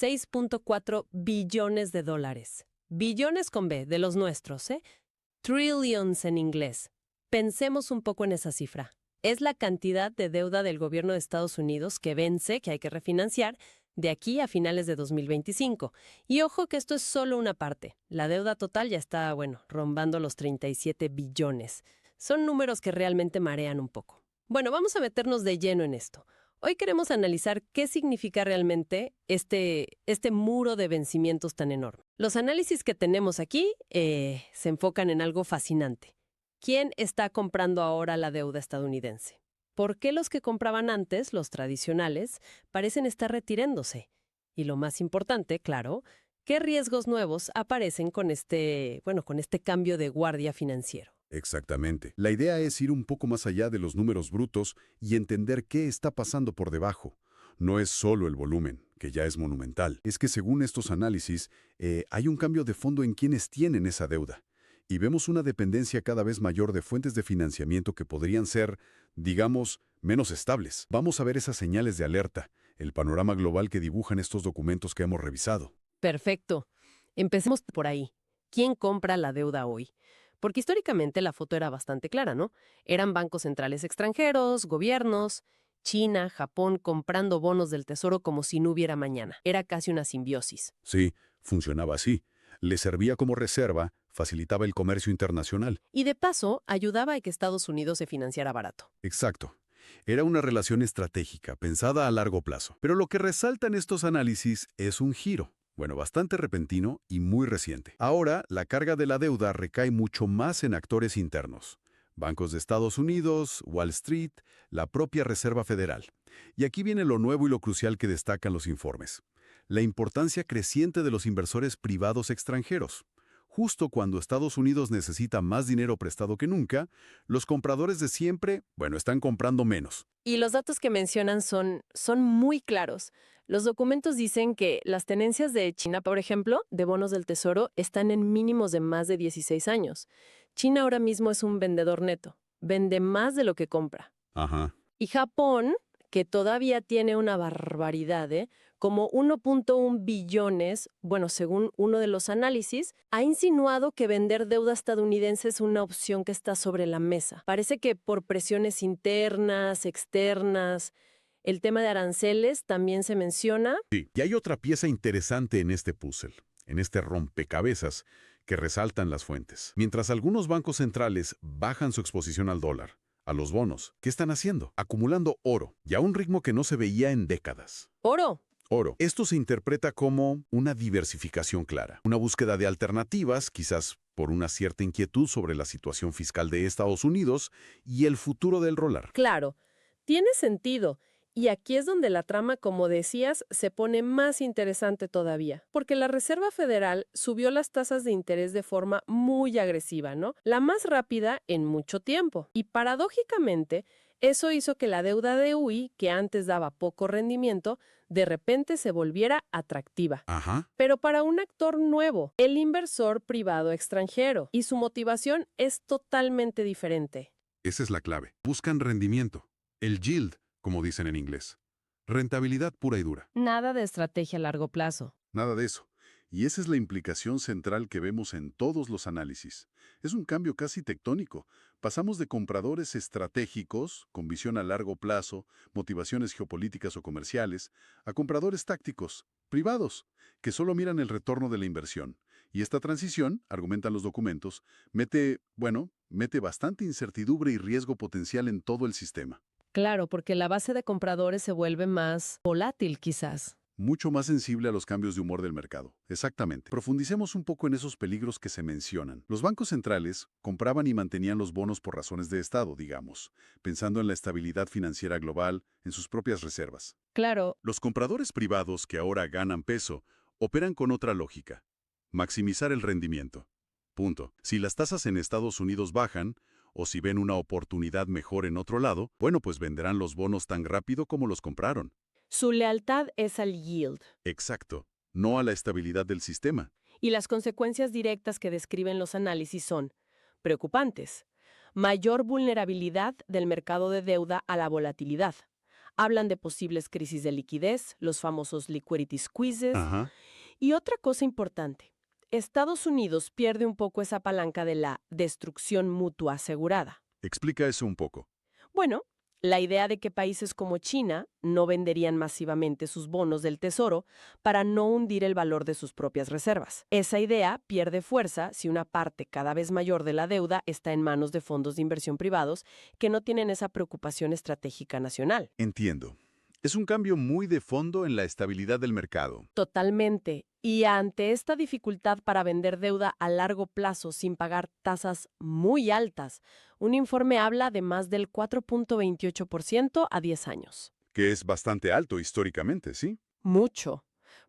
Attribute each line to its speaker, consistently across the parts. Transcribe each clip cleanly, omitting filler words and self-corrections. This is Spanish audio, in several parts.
Speaker 1: 6.4 billones de dólares. Billones con B, de los nuestros, ¿eh? Trillions en inglés. Pensemos un poco en esa cifra. Es la cantidad de deuda del gobierno de Estados Unidos que vence, que hay que refinanciar, de aquí a finales de 2025. Y ojo que esto es solo una parte. La deuda total ya está, rondando los 37 billones. Son números que realmente marean un poco. Bueno, vamos a meternos de lleno en esto. Hoy queremos analizar qué significa realmente este muro de vencimientos tan enorme. Los análisis que tenemos aquí se enfocan en algo fascinante. ¿Quién está comprando ahora la deuda estadounidense? ¿Por qué los que compraban antes, los tradicionales, parecen estar retirándose? Y lo más importante, claro, ¿qué riesgos nuevos aparecen con este cambio de guardia financiero?
Speaker 2: Exactamente. La idea es ir un poco más allá de los números brutos y entender qué está pasando por debajo. No es solo el volumen, que ya es monumental. Es que según estos análisis, hay un cambio de fondo en quienes tienen esa deuda. Y vemos una dependencia cada vez mayor de fuentes de financiamiento que podrían ser, digamos, menos estables. Vamos a ver esas señales de alerta, el panorama global que dibujan estos documentos que hemos revisado.
Speaker 1: Perfecto. Empecemos por ahí. ¿Quién compra la deuda hoy? Porque históricamente la foto era bastante clara, ¿no? Eran bancos centrales extranjeros, gobiernos, China, Japón comprando bonos del tesoro como si no hubiera mañana. Era casi una simbiosis.
Speaker 2: Sí, funcionaba así. Le servía como reserva, facilitaba el comercio internacional.
Speaker 1: Y de paso, ayudaba a que Estados Unidos se financiara barato.
Speaker 2: Exacto. Era una relación estratégica, pensada a largo plazo. Pero lo que resalta en estos análisis es un giro. Bueno, bastante repentino y muy reciente. Ahora, la carga de la deuda recae mucho más en actores internos. Bancos de Estados Unidos, Wall Street, la propia Reserva Federal. Y aquí viene lo nuevo y lo crucial que destacan los informes. La importancia creciente de los inversores privados extranjeros. Justo cuando Estados Unidos necesita más dinero prestado que nunca, los compradores de siempre, están comprando menos.
Speaker 1: Y los datos que mencionan son muy claros. Los documentos dicen que las tenencias de China, por ejemplo, de bonos del tesoro, están en mínimos de más de 16 años. China ahora mismo es un vendedor neto. Vende más de lo que compra.
Speaker 2: Ajá.
Speaker 1: Y Japón, que todavía tiene una barbaridad, como 1.1 billones, según uno de los análisis, ha insinuado que vender deuda estadounidense es una opción que está sobre la mesa. Parece que por presiones internas, externas, el tema de aranceles también se menciona.
Speaker 2: Sí, y hay otra pieza interesante en este puzzle, en este rompecabezas, que resaltan las fuentes. Mientras algunos bancos centrales bajan su exposición al dólar, a los bonos, ¿qué están haciendo? Acumulando oro, y a un ritmo que no se veía en décadas.
Speaker 1: ¡Oro!
Speaker 2: Oro. Esto se interpreta como una diversificación clara, una búsqueda de alternativas, quizás por una cierta inquietud sobre la situación fiscal de Estados Unidos y el futuro del dólar.
Speaker 1: Claro, tiene sentido. Y aquí es donde la trama, como decías, se pone más interesante todavía, porque la Reserva Federal subió las tasas de interés de forma muy agresiva, ¿no? La más rápida en mucho tiempo. Y paradójicamente, eso hizo que la deuda de UI, que antes daba poco rendimiento, de repente se volviera atractiva.
Speaker 2: Ajá.
Speaker 1: Pero para un actor nuevo, el inversor privado extranjero, y su motivación es totalmente diferente.
Speaker 2: Esa es la clave. Buscan rendimiento. El yield, como dicen en inglés. Rentabilidad pura y dura.
Speaker 1: Nada de estrategia a largo plazo.
Speaker 2: Nada de eso. Y esa es la implicación central que vemos en todos los análisis. Es un cambio casi tectónico. Pasamos de compradores estratégicos, con visión a largo plazo, motivaciones geopolíticas o comerciales, a compradores tácticos, privados, que solo miran el retorno de la inversión. Y esta transición, argumentan los documentos, mete bastante incertidumbre y riesgo potencial en todo el sistema.
Speaker 1: Claro, porque la base de compradores se vuelve más volátil, quizás.
Speaker 2: Mucho más sensible a los cambios de humor del mercado. Exactamente. Profundicemos un poco en esos peligros que se mencionan. Los bancos centrales compraban y mantenían los bonos por razones de Estado, digamos, pensando en la estabilidad financiera global, en sus propias reservas.
Speaker 1: Claro.
Speaker 2: Los compradores privados que ahora ganan peso operan con otra lógica: maximizar el rendimiento. Punto. Si las tasas en Estados Unidos bajan, o si ven una oportunidad mejor en otro lado, pues venderán los bonos tan rápido como los compraron.
Speaker 1: Su lealtad es al yield.
Speaker 2: Exacto, no a la estabilidad del sistema.
Speaker 1: Y las consecuencias directas que describen los análisis son preocupantes. Mayor vulnerabilidad del mercado de deuda a la volatilidad. Hablan de posibles crisis de liquidez, los famosos liquidity squeezes.
Speaker 2: Ajá.
Speaker 1: Y otra cosa importante, Estados Unidos pierde un poco esa palanca de la destrucción mutua asegurada.
Speaker 2: Explica eso un poco.
Speaker 1: Bueno, la idea de que países como China no venderían masivamente sus bonos del tesoro para no hundir el valor de sus propias reservas. Esa idea pierde fuerza si una parte cada vez mayor de la deuda está en manos de fondos de inversión privados que no tienen esa preocupación estratégica nacional.
Speaker 2: Entiendo. Es un cambio muy de fondo en la estabilidad del mercado.
Speaker 1: Totalmente. Y ante esta dificultad para vender deuda a largo plazo sin pagar tasas muy altas, un informe habla de más del 4.28% a 10 años.
Speaker 2: Que es bastante alto históricamente, ¿sí?
Speaker 1: Mucho.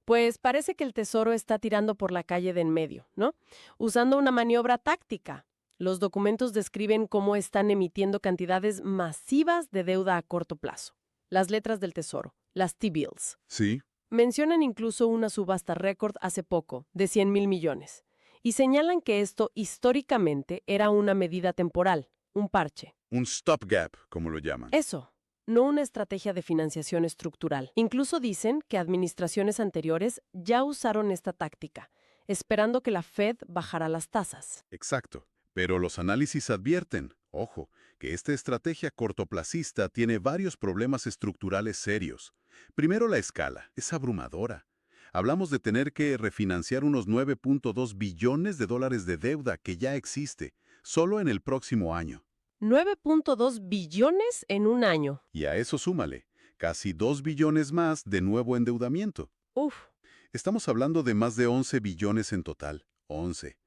Speaker 1: Pues parece que el Tesoro está tirando por la calle de en medio, ¿no? Usando una maniobra táctica. Los documentos describen cómo están emitiendo cantidades masivas de deuda a corto plazo. Las letras del Tesoro, las T-bills.
Speaker 2: Sí.
Speaker 1: Mencionan incluso una subasta récord hace poco, de 100,000 millones, y señalan que esto históricamente era una medida temporal, un parche.
Speaker 2: Un stopgap, como lo llaman.
Speaker 1: Eso, no una estrategia de financiación estructural. Incluso dicen que administraciones anteriores ya usaron esta táctica, esperando que la Fed bajara las tasas.
Speaker 2: Exacto. Pero los análisis advierten, ojo, que esta estrategia cortoplacista tiene varios problemas estructurales serios. Primero, la escala. Es abrumadora. Hablamos de tener que refinanciar unos 9.2 billones de dólares de deuda que ya existe, solo en el próximo año.
Speaker 1: 9.2 billones en un año.
Speaker 2: Y a eso súmale, casi 2 billones más de nuevo endeudamiento.
Speaker 1: Uf.
Speaker 2: Estamos hablando de más de 11 billones en total. 11.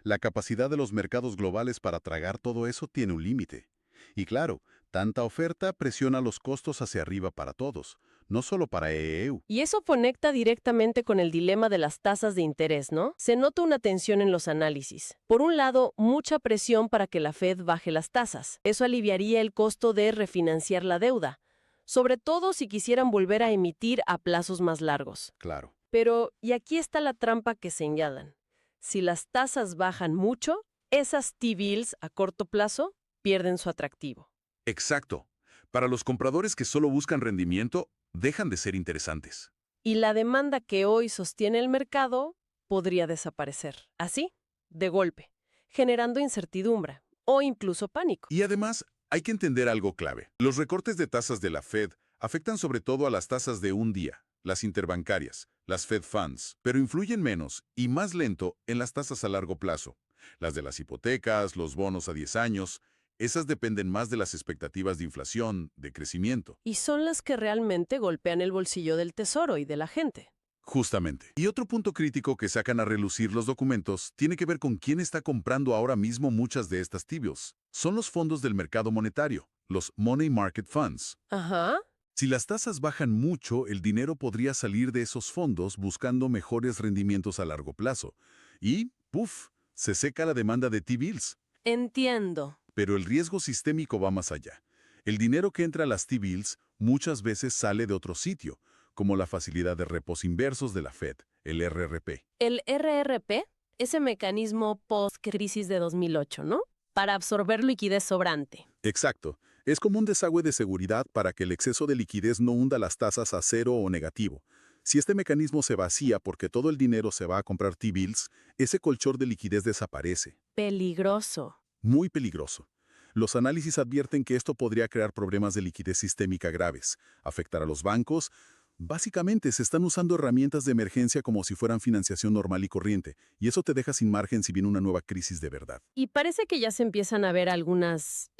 Speaker 2: La capacidad de los mercados globales para tragar todo eso tiene un límite. Y claro, tanta oferta presiona los costos hacia arriba para todos, no solo para EU.
Speaker 1: Y eso conecta directamente con el dilema de las tasas de interés, ¿no? Se nota una tensión en los análisis. Por un lado, mucha presión para que la Fed baje las tasas. Eso aliviaría el costo de refinanciar la deuda, sobre todo si quisieran volver a emitir a plazos más largos.
Speaker 2: Claro.
Speaker 1: Pero, y aquí está la trampa que señalan. Si las tasas bajan mucho, esas T-bills a corto plazo pierden su atractivo.
Speaker 3: Exacto. Para los compradores que solo buscan rendimiento, dejan de ser interesantes.
Speaker 1: Y la demanda que hoy sostiene el mercado podría desaparecer. Así, de golpe, generando incertidumbre o incluso pánico.
Speaker 3: Y además, hay que entender algo clave. Los recortes de tasas de la Fed afectan sobre todo a las tasas de un día, las interbancarias, las Fed Funds, pero influyen menos y más lento en las tasas a largo plazo. Las de las hipotecas, los bonos a 10 años, esas dependen más de las expectativas de inflación, de crecimiento.
Speaker 1: Y son las que realmente golpean el bolsillo del tesoro y de la gente.
Speaker 3: Justamente. Y otro punto crítico que sacan a relucir los documentos tiene que ver con quién está comprando ahora mismo muchas de estas T-bills. Son los fondos del mercado monetario, los Money Market Funds.
Speaker 1: Ajá.
Speaker 3: Si las tasas bajan mucho, el dinero podría salir de esos fondos buscando mejores rendimientos a largo plazo. Y, ¡puf!, se seca la demanda de T-bills.
Speaker 1: Entiendo.
Speaker 3: Pero el riesgo sistémico va más allá. El dinero que entra a las T-bills muchas veces sale de otro sitio, como la facilidad de repos inversos de la Fed, el RRP.
Speaker 1: El RRP, ese mecanismo post-crisis de 2008, ¿no? Para absorber liquidez sobrante.
Speaker 2: Exacto. Es como un desagüe de seguridad para que el exceso de liquidez no hunda las tasas a cero o negativo. Si este mecanismo se vacía porque todo el dinero se va a comprar T-bills, ese colchón de liquidez desaparece.
Speaker 1: Peligroso.
Speaker 2: Muy peligroso. Los análisis advierten que esto podría crear problemas de liquidez sistémica graves, afectar a los bancos. Básicamente, se están usando herramientas de emergencia como si fueran financiación normal y corriente, y eso te deja sin margen si viene una nueva crisis de verdad.
Speaker 1: Y parece que ya se empiezan a ver algunas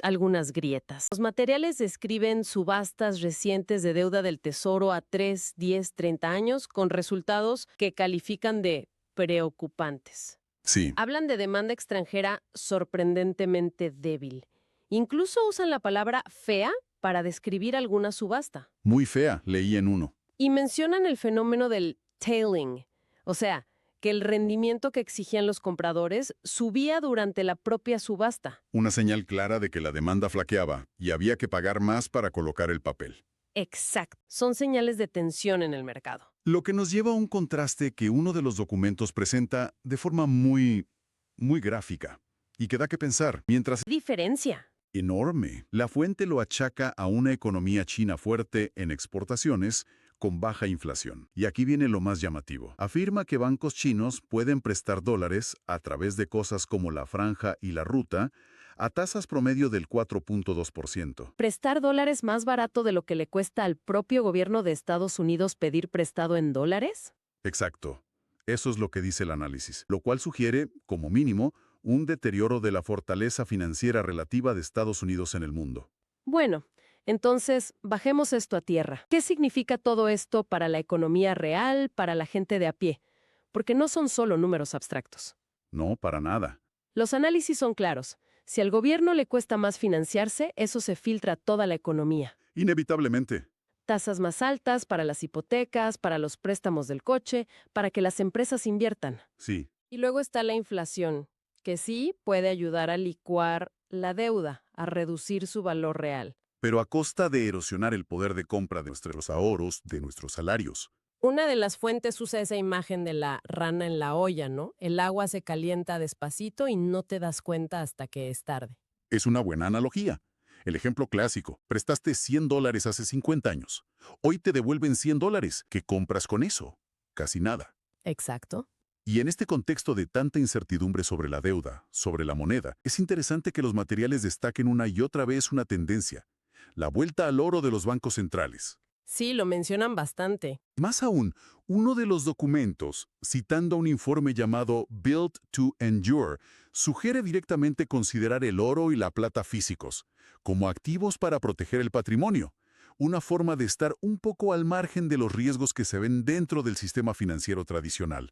Speaker 1: grietas. Los materiales describen subastas recientes de deuda del Tesoro a 3, 10, 30 años con resultados que califican de preocupantes.
Speaker 2: Sí.
Speaker 1: Hablan de demanda extranjera sorprendentemente débil. Incluso usan la palabra fea para describir alguna subasta.
Speaker 2: Muy fea, leí en uno.
Speaker 1: Y mencionan el fenómeno del tailing, o sea, que el rendimiento que exigían los compradores subía durante la propia subasta.
Speaker 2: Una señal clara de que la demanda flaqueaba y había que pagar más para colocar el papel.
Speaker 1: Exacto. Son señales de tensión en el mercado.
Speaker 2: Lo que nos lleva a un contraste que uno de los documentos presenta de forma muy gráfica y que da que pensar. Mientras
Speaker 1: Diferencia.
Speaker 2: Enorme. La fuente lo achaca a una economía china fuerte en exportaciones con baja inflación. Y aquí viene lo más llamativo. Afirma que bancos chinos pueden prestar dólares a través de cosas como la franja y la ruta a tasas promedio del 4.2%.
Speaker 1: ¿Prestar dólares más barato de lo que le cuesta al propio gobierno de Estados Unidos pedir prestado en dólares?
Speaker 2: Exacto. Eso es lo que dice el análisis, lo cual sugiere, como mínimo, un deterioro de la fortaleza financiera relativa de Estados Unidos en el mundo.
Speaker 1: Bueno, entonces, bajemos esto a tierra. ¿Qué significa todo esto para la economía real, para la gente de a pie? Porque no son solo números abstractos.
Speaker 2: No, para nada.
Speaker 1: Los análisis son claros. Si al gobierno le cuesta más financiarse, eso se filtra a toda la economía.
Speaker 2: Inevitablemente.
Speaker 1: Tasas más altas para las hipotecas, para los préstamos del coche, para que las empresas inviertan.
Speaker 2: Sí.
Speaker 1: Y luego está la inflación, que sí puede ayudar a licuar la deuda, a reducir su valor real.
Speaker 2: Pero a costa de erosionar el poder de compra de nuestros ahorros, de nuestros salarios.
Speaker 1: Una de las fuentes usa esa imagen de la rana en la olla, ¿no? El agua se calienta despacito y no te das cuenta hasta que es tarde.
Speaker 2: Es una buena analogía. El ejemplo clásico, prestaste $100 hace 50 años. Hoy te devuelven $100. ¿Qué compras con eso? Casi nada.
Speaker 1: Exacto.
Speaker 2: Y en este contexto de tanta incertidumbre sobre la deuda, sobre la moneda, es interesante que los materiales destaquen una y otra vez una tendencia: la vuelta al oro de los bancos centrales.
Speaker 1: Sí, lo mencionan bastante.
Speaker 2: Más aún, uno de los documentos, citando un informe llamado Built to Endure, sugiere directamente considerar el oro y la plata físicos como activos para proteger el patrimonio, una forma de estar un poco al margen de los riesgos que se ven dentro del sistema financiero tradicional.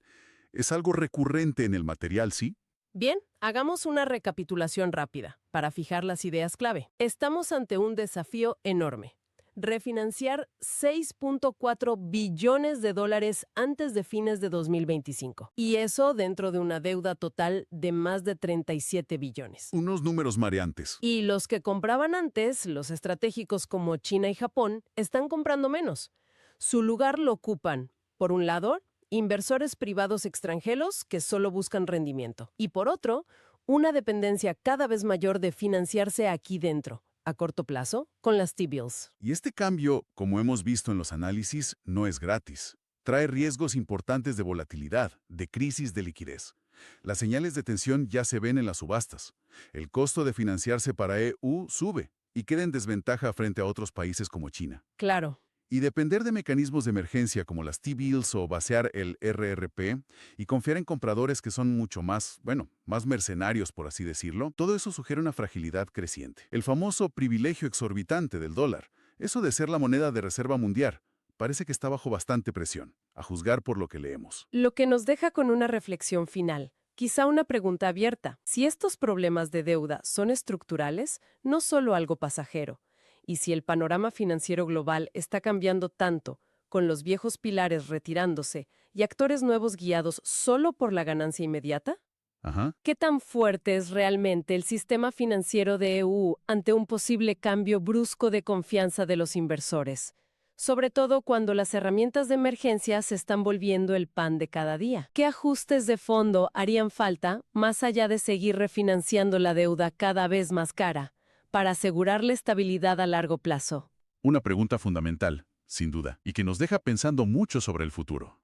Speaker 2: Es algo recurrente en el material, ¿sí?
Speaker 1: Bien, hagamos una recapitulación rápida para fijar las ideas clave. Estamos ante un desafío enorme: refinanciar 6.4 billones de dólares antes de fines de 2025. Y eso dentro de una deuda total de más de 37 billones.
Speaker 2: Unos números mareantes.
Speaker 1: Y los que compraban antes, los estratégicos como China y Japón, están comprando menos. Su lugar lo ocupan, por un lado, inversores privados extranjeros que solo buscan rendimiento. Y por otro, una dependencia cada vez mayor de financiarse aquí dentro, a corto plazo, con las T-bills.
Speaker 2: Y este cambio, como hemos visto en los análisis, no es gratis. Trae riesgos importantes de volatilidad, de crisis de liquidez. Las señales de tensión ya se ven en las subastas. El costo de financiarse para EU sube y queda en desventaja frente a otros países como China.
Speaker 1: Claro.
Speaker 2: Y depender de mecanismos de emergencia como las T-bills o vaciar el RRP y confiar en compradores que son mucho más, más mercenarios, por así decirlo, todo eso sugiere una fragilidad creciente. El famoso privilegio exorbitante del dólar, eso de ser la moneda de reserva mundial, parece que está bajo bastante presión, a juzgar por lo que leemos.
Speaker 1: Lo que nos deja con una reflexión final. Quizá una pregunta abierta. Si estos problemas de deuda son estructurales, no solo algo pasajero. Y si el panorama financiero global está cambiando tanto, con los viejos pilares retirándose y actores nuevos guiados solo por la ganancia inmediata,
Speaker 2: Ajá.
Speaker 1: ¿qué tan fuerte es realmente el sistema financiero de EU ante un posible cambio brusco de confianza de los inversores? Sobre todo cuando las herramientas de emergencia se están volviendo el pan de cada día. ¿Qué ajustes de fondo harían falta, más allá de seguir refinanciando la deuda cada vez más cara, para asegurar la estabilidad a largo plazo?
Speaker 2: Una pregunta fundamental, sin duda, y que nos deja pensando mucho sobre el futuro.